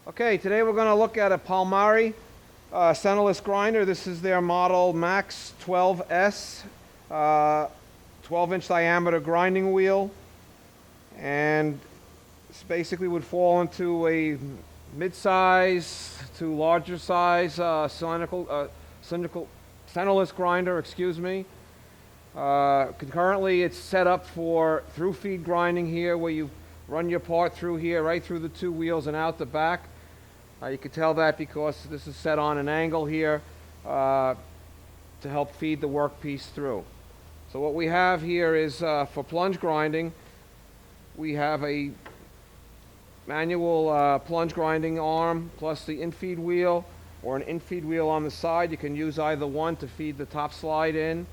Okay, today we're going to look at a Palmary centerless grinder. This is their model Max 12S, 12-inch diameter grinding wheel, and this basically would fall into a mid-size to larger size centerless grinder. Currently, it's set up for through feed grinding here, where you run your part through here, right through the two wheels and out the back. You can tell that because this is set on an angle here to help feed the workpiece through. So what we have here is for plunge grinding, we have a manual plunge grinding arm plus the infeed wheel, or an infeed wheel on the side. You can use either one to feed the top slide in.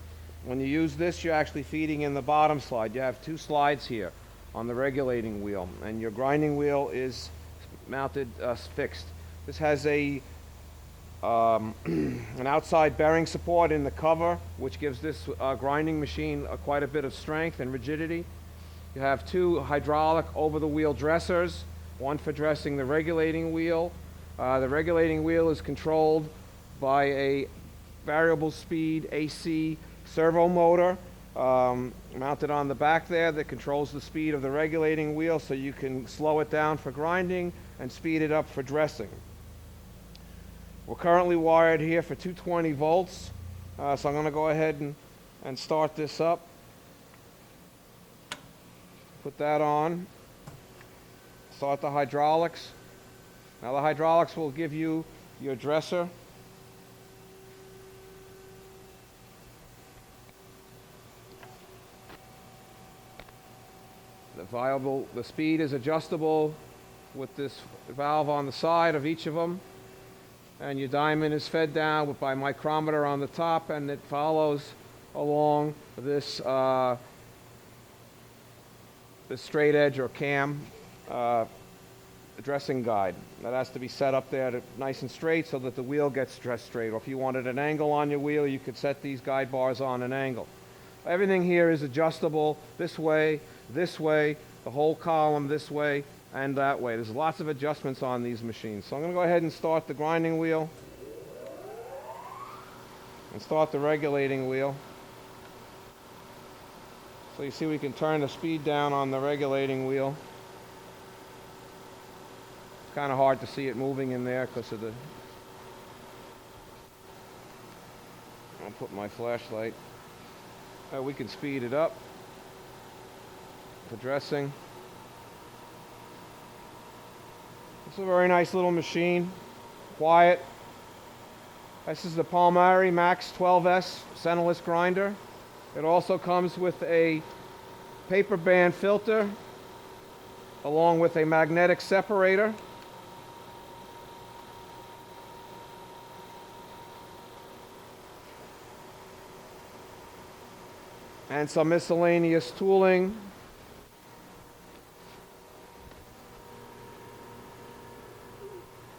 When you use this, you're actually feeding in the bottom slide. You have two slides here on the regulating wheel, and your grinding wheel is mounted fixed. This has an outside bearing support in the cover, which gives this grinding machine quite a bit of strength and rigidity. You have two hydraulic over-the-wheel dressers, one for dressing the regulating wheel. The regulating wheel is controlled by a variable speed AC servo motor mounted on the back there that controls the speed of the regulating wheel, so you can slow it down for grinding and speed it up for dressing. We're currently wired here for 220 volts, so I'm going to go ahead and start this up. Put that on. Start the hydraulics. Now the hydraulics will give you your dresser. The speed is adjustable with this valve on the side of each of them, and your diamond is fed down by micrometer on the top, and it follows along this straight edge or cam dressing guide. That has to be set up there nice and straight so that the wheel gets dressed straight. Or if you wanted an angle on your wheel, you could set these guide bars on an angle. Everything here is adjustable this way, the whole column this way, and that way. There's lots of adjustments on these machines. So I'm going to go ahead and start the grinding wheel and start the regulating wheel. So you see we can turn the speed down on the regulating wheel. It's kind of hard to see it moving in there because of the... I'll put my flashlight. We can speed it up for dressing. It's a very nice little machine, quiet. This is the Palmary Max 12S centerless grinder. It also comes with a paper band filter along with a magnetic separator. And some miscellaneous tooling.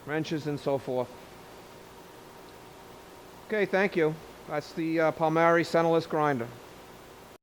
Wrenches and so forth. Okay, thank you. That's the Palmary centerless grinder.